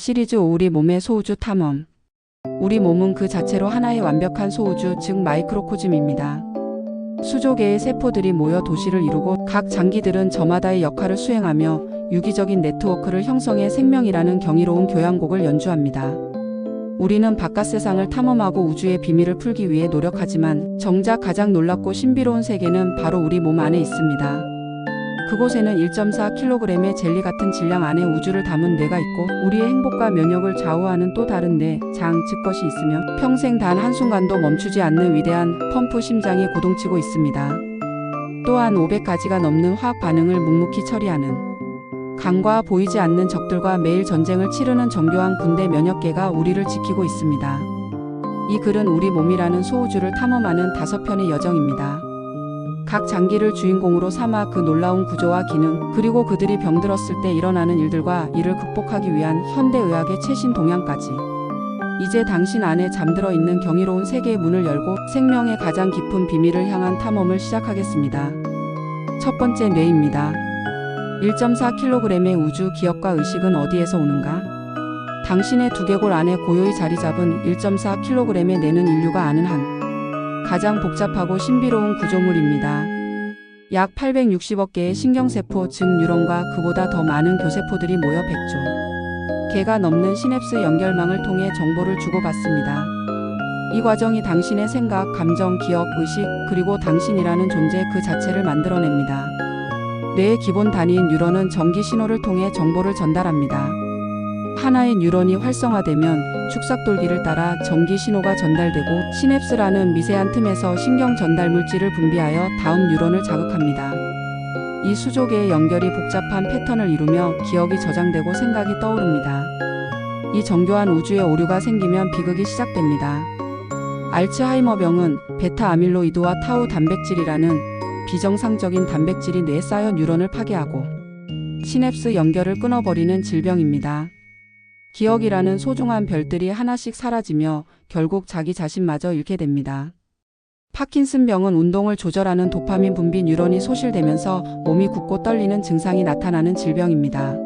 시리즈 5 우리 몸의 소우주 탐험. 우리 몸은 그 자체로 하나의 완벽한 소우주, 즉 마이크로코즘입니다. 수조 개의 세포들이 모여 도시를 이루고 각 장기들은 저마다의 역할을 수행하며 유기적인 네트워크를 형성해 생명이라는 경이로운 교향곡을 연주합니다. 우리는 바깥 세상을 탐험하고 우주의 비밀을 풀기 위해 노력하지만 정작 가장 놀랍고 신비로운 세계는 바로 우리 몸 안에 있습니다. 그곳에는 1.4kg의 젤리 같은 질량 안에 우주를 담은 뇌가 있고 우리의 행복과 면역을 좌우하는 또 다른 뇌, 장, 즉 것이 있으며 평생 단 한순간도 멈추지 않는 위대한 펌프 심장이 고동치고 있습니다. 또한 500가지가 넘는 화학 반응을 묵묵히 처리하는 강과 보이지 않는 적들과 매일 전쟁을 치르는 정교한 군대 면역계가 우리를 지키고 있습니다. 이 글은 우리 몸이라는 소우주를 탐험하는 5편의 여정입니다. 각 장기를 주인공으로 삼아 그 놀라운 구조와 기능, 그리고 그들이 병들었을 때 일어나는 일들과 이를 극복하기 위한 현대의학의 최신 동향까지. 이제 당신 안에 잠들어 있는 경이로운 세계의 문을 열고 생명의 가장 깊은 비밀을 향한 탐험을 시작하겠습니다. 첫 번째, 뇌입니다. 1.4kg의 우주 기억과 의식은 어디에서 오는가? 당신의 두개골 안에 고요히 자리 잡은 1.4kg의 뇌는 인류가 아는 한 가장 복잡하고 신비로운 구조물입니다. 약 860억 개의 신경세포, 즉 뉴런과 그보다 더 많은 교세포들이 모여 100조 개가 넘는 시냅스 연결망을 통해 정보를 주고받습니다. 이 과정이 당신의 생각, 감정, 기억, 의식, 그리고 당신이라는 존재 그 자체를 만들어냅니다. 뇌의 기본 단위인 뉴런은 전기 신호를 통해 정보를 전달합니다. 하나의 뉴런이 활성화되면 축삭돌기를 따라 전기 신호가 전달되고 시냅스라는 미세한 틈에서 신경 전달 물질을 분비하여 다음 뉴런을 자극합니다. 이 수조 개의 연결이 복잡한 패턴을 이루며 기억이 저장되고 생각이 떠오릅니다. 이 정교한 우주의 오류가 생기면 비극이 시작됩니다. 알츠하이머병은 베타 아밀로이드와 타우 단백질이라는 비정상적인 단백질이 뇌에 쌓여 뉴런을 파괴하고 시냅스 연결을 끊어버리는 질병입니다. 기억이라는 소중한 별들이 하나씩 사라지며 결국 자기 자신마저 잃게 됩니다. 파킨슨병은 운동을 조절하는 도파민 분비 뉴런이 소실되면서 몸이 굳고 떨리는 증상이 나타나는 질병입니다.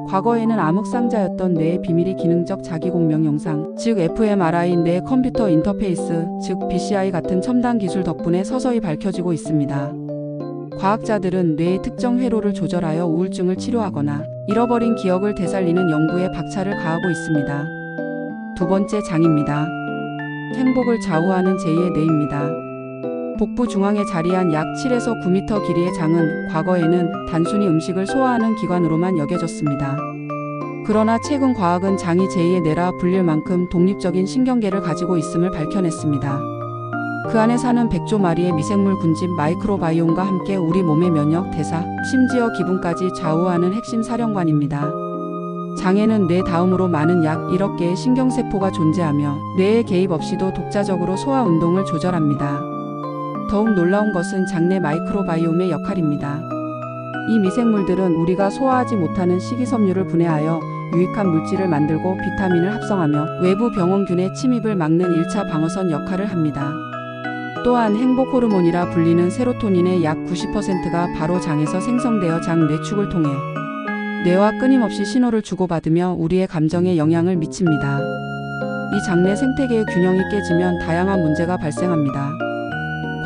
과거에는 암흑상자였던 뇌의 비밀이 기능적 자기공명 영상, 즉 fMRI, 뇌 컴퓨터 인터페이스, 즉 BCI 같은 첨단 기술 덕분에 서서히 밝혀지고 있습니다. 과학자들은 뇌의 특정 회로를 조절하여 우울증을 치료하거나 잃어버린 기억을 되살리는 연구에 박차를 가하고 있습니다. 두 번째, 장입니다. 행복을 좌우하는 제2의 뇌입니다. 복부 중앙에 자리한 약 7에서 9m 길이의 장은 과거에는 단순히 음식을 소화하는 기관으로만 여겨졌습니다. 그러나 최근 과학은 장이 제2의 뇌라 불릴 만큼 독립적인 신경계를 가지고 있음을 밝혀냈습니다. 그 안에 사는 100조 마리의 미생물 군집 마이크로바이옴과 함께 우리 몸의 면역, 대사, 심지어 기분까지 좌우하는 핵심 사령관입니다. 장에는 뇌 다음으로 많은 약 1억 개의 신경세포가 존재하며 뇌의 개입 없이도 독자적으로 소화 운동을 조절합니다. 더욱 놀라운 것은 장내 마이크로바이옴의 역할입니다. 이 미생물들은 우리가 소화하지 못하는 식이섬유를 분해하여 유익한 물질을 만들고 비타민을 합성하며 외부 병원균의 침입을 막는 1차 방어선 역할을 합니다. 또한 행복 호르몬이라 불리는 세로토닌의 약 90%가 바로 장에서 생성되어 장 뇌축을 통해 뇌와 끊임없이 신호를 주고받으며 우리의 감정에 영향을 미칩니다. 이 장내 생태계의 균형이 깨지면 다양한 문제가 발생합니다.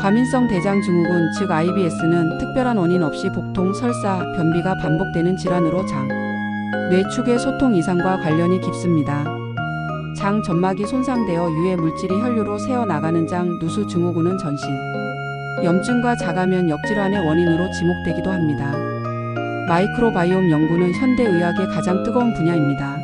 과민성 대장 증후군, 즉 IBS는 특별한 원인 없이 복통, 설사, 변비가 반복되는 질환으로 장, 뇌축의 소통 이상과 관련이 깊습니다. 장 점막이 손상되어 유해 물질이 혈류로 새어나가는 장, 누수 증후군은 전신 염증과 자가면 역질환의 원인으로 지목되기도 합니다. 마이크로바이옴 연구는 현대의학의 가장 뜨거운 분야입니다.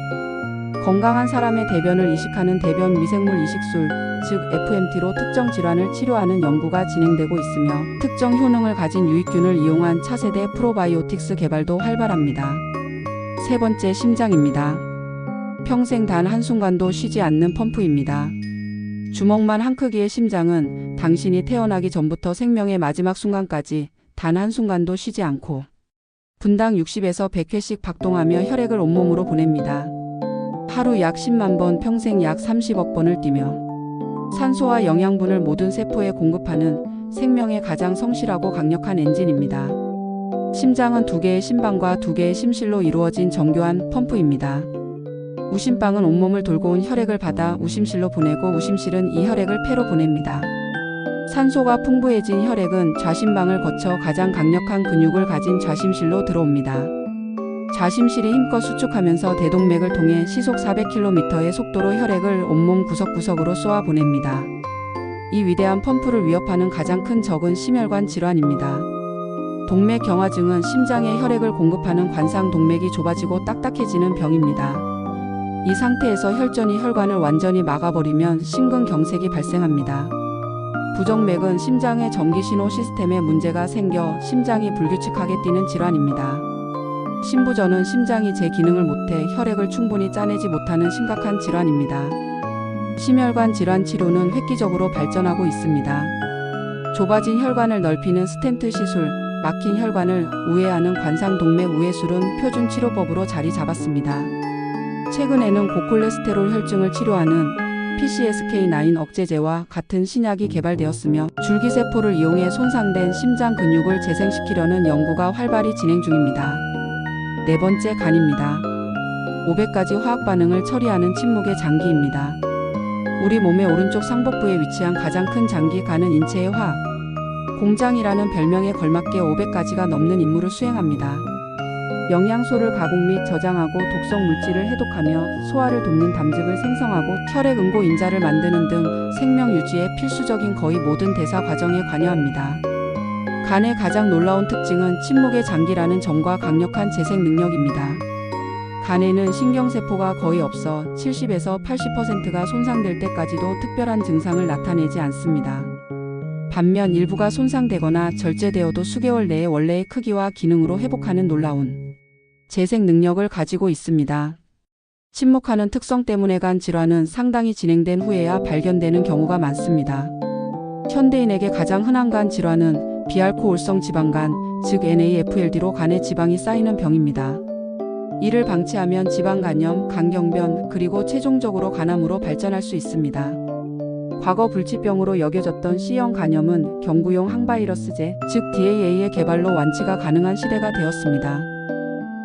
건강한 사람의 대변을 이식하는 대변 미생물 이식술, 즉 FMT로 특정 질환을 치료하는 연구가 진행되고 있으며 특정 효능을 가진 유익균을 이용한 차세대 프로바이오틱스 개발도 활발합니다. 세 번째, 심장입니다. 평생 단 한순간도 쉬지 않는 펌프입니다. 주먹만 한 크기의 심장은 당신이 태어나기 전부터 생명의 마지막 순간까지 단 한순간도 쉬지 않고 분당 60에서 100회씩 박동하며 혈액을 온몸으로 보냅니다. 하루 약 10만 번, 평생 약 30억 번을 뛰며 산소와 영양분을 모든 세포에 공급하는 생명의 가장 성실하고 강력한 엔진입니다. 심장은 2개의 심방과 2개의 심실로 이루어진 정교한 펌프입니다. 우심방은 온몸을 돌고 온 혈액을 받아 우심실로 보내고 우심실은 이 혈액을 폐로 보냅니다. 산소가 풍부해진 혈액은 좌심방을 거쳐 가장 강력한 근육을 가진 좌심실로 들어옵니다. 좌심실이 힘껏 수축하면서 대동맥을 통해 시속 400km의 속도로 혈액을 온몸 구석구석으로 쏘아 보냅니다. 이 위대한 펌프를 위협하는 가장 큰 적은 심혈관 질환입니다. 동맥 경화증은 심장에 혈액을 공급하는 관상 동맥이 좁아지고 딱딱해지는 병입니다. 이 상태에서 혈전이 혈관을 완전히 막아버리면 심근경색이 발생합니다. 부정맥은 심장의 전기신호 시스템에 문제가 생겨 심장이 불규칙하게 뛰는 질환입니다. 심부전은 심장이 제 기능을 못해 혈액을 충분히 짜내지 못하는 심각한 질환입니다. 심혈관 질환 치료는 획기적으로 발전하고 있습니다. 좁아진 혈관을 넓히는 스텐트 시술, 막힌 혈관을 우회하는 관상동맥 우회술은 표준 치료법으로 자리 잡았습니다. 최근에는 고콜레스테롤 혈증을 치료하는 PCSK9 억제제와 같은 신약이 개발되었으며 줄기세포를 이용해 손상된 심장 근육을 재생시키려는 연구가 활발히 진행 중입니다. 네 번째, 간입니다. 500가지 화학 반응을 처리하는 침묵의 장기입니다. 우리 몸의 오른쪽 상복부에 위치한 가장 큰 장기 간은 인체의 화학 공장이라는 별명에 걸맞게 500가지가 넘는 임무를 수행합니다. 영양소를 가공 및 저장하고 독성 물질을 해독하며 소화를 돕는 담즙을 생성하고 혈액 응고 인자를 만드는 등 생명 유지에 필수적인 거의 모든 대사 과정에 관여합니다. 간의 가장 놀라운 특징은 침묵의 장기라는 점과 강력한 재생 능력입니다. 간에는 신경세포가 거의 없어 70에서 80%가 손상될 때까지도 특별한 증상을 나타내지 않습니다. 반면 일부가 손상되거나 절제되어도 수개월 내에 원래의 크기와 기능으로 회복하는 놀라운 재생 능력을 가지고 있습니다. 침묵하는 특성 때문에 간 질환은 상당히 진행된 후에야 발견되는 경우가 많습니다. 현대인에게 가장 흔한 간 질환은 비알코올성 지방간, 즉 NAFLD로 간에 지방이 쌓이는 병입니다. 이를 방치하면 지방간염, 간경변, 그리고 최종적으로 간암으로 발전할 수 있습니다. 과거 불치병으로 여겨졌던 C형 간염은 경구용 항바이러스제, 즉 DAA의 개발로 완치가 가능한 시대가 되었습니다.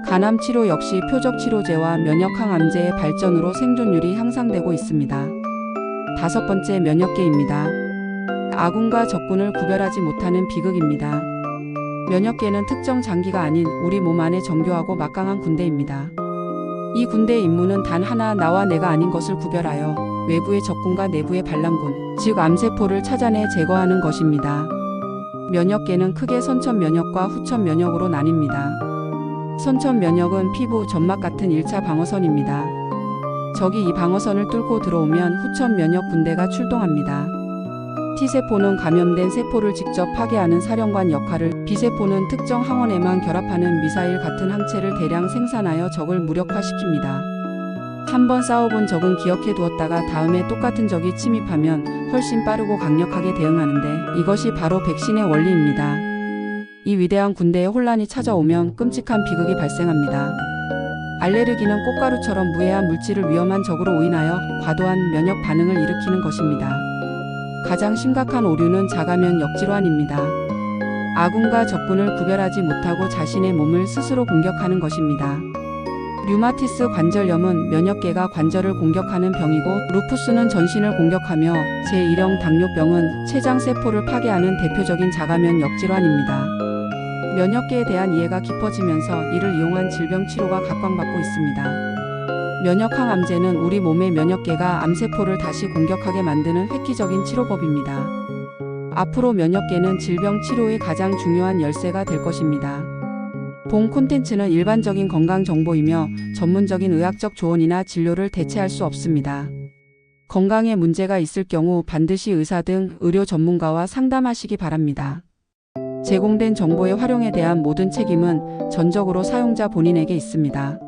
간암 치료 역시 표적 치료제와 면역항암제의 발전으로 생존율이 향상되고 있습니다. 다섯 번째, 면역계입니다. 아군과 적군을 구별하지 못하는 비극입니다. 면역계는 특정 장기가 아닌 우리 몸 안에 정교하고 막강한 군대입니다. 이 군대의 임무는 단 하나, 나와 내가 아닌 것을 구별하여 외부의 적군과 내부의 반란군, 즉 암세포를 찾아내 제거하는 것입니다. 면역계는 크게 선천 면역과 후천 면역으로 나뉩니다. 선천 면역은 피부, 점막 같은 1차 방어선입니다. 적이 이 방어선을 뚫고 들어오면 후천 면역 군대가 출동합니다. T세포는 감염된 세포를 직접 파괴하는 사령관 역할을, B세포는 특정 항원에만 결합하는 미사일 같은 항체를 대량 생산하여 적을 무력화시킵니다. 한번 싸워본 적은 기억해 두었다가 다음에 똑같은 적이 침입하면 훨씬 빠르고 강력하게 대응하는데, 이것이 바로 백신의 원리입니다. 이 위대한 군대에 혼란이 찾아오면 끔찍한 비극이 발생합니다. 알레르기는 꽃가루처럼 무해한 물질을 위험한 적으로 오인하여 과도한 면역 반응을 일으키는 것입니다. 가장 심각한 오류는 자가면 역질환입니다. 아군과 적군을 구별하지 못하고 자신의 몸을 스스로 공격하는 것입니다. 류마티스 관절염은 면역계가 관절을 공격하는 병이고, 루푸스는 전신을 공격하며 제1형 당뇨병은 췌장세포를 파괴하는 대표적인 자가면 역질환입니다. 면역계에 대한 이해가 깊어지면서 이를 이용한 질병 치료가 각광받고 있습니다. 면역항암제는 우리 몸의 면역계가 암세포를 다시 공격하게 만드는 획기적인 치료법입니다. 앞으로 면역계는 질병 치료의 가장 중요한 열쇠가 될 것입니다. 본 콘텐츠는 일반적인 건강 정보이며 전문적인 의학적 조언이나 진료를 대체할 수 없습니다. 건강에 문제가 있을 경우 반드시 의사 등 의료 전문가와 상담하시기 바랍니다. 제공된 정보의 활용에 대한 모든 책임은 전적으로 사용자 본인에게 있습니다.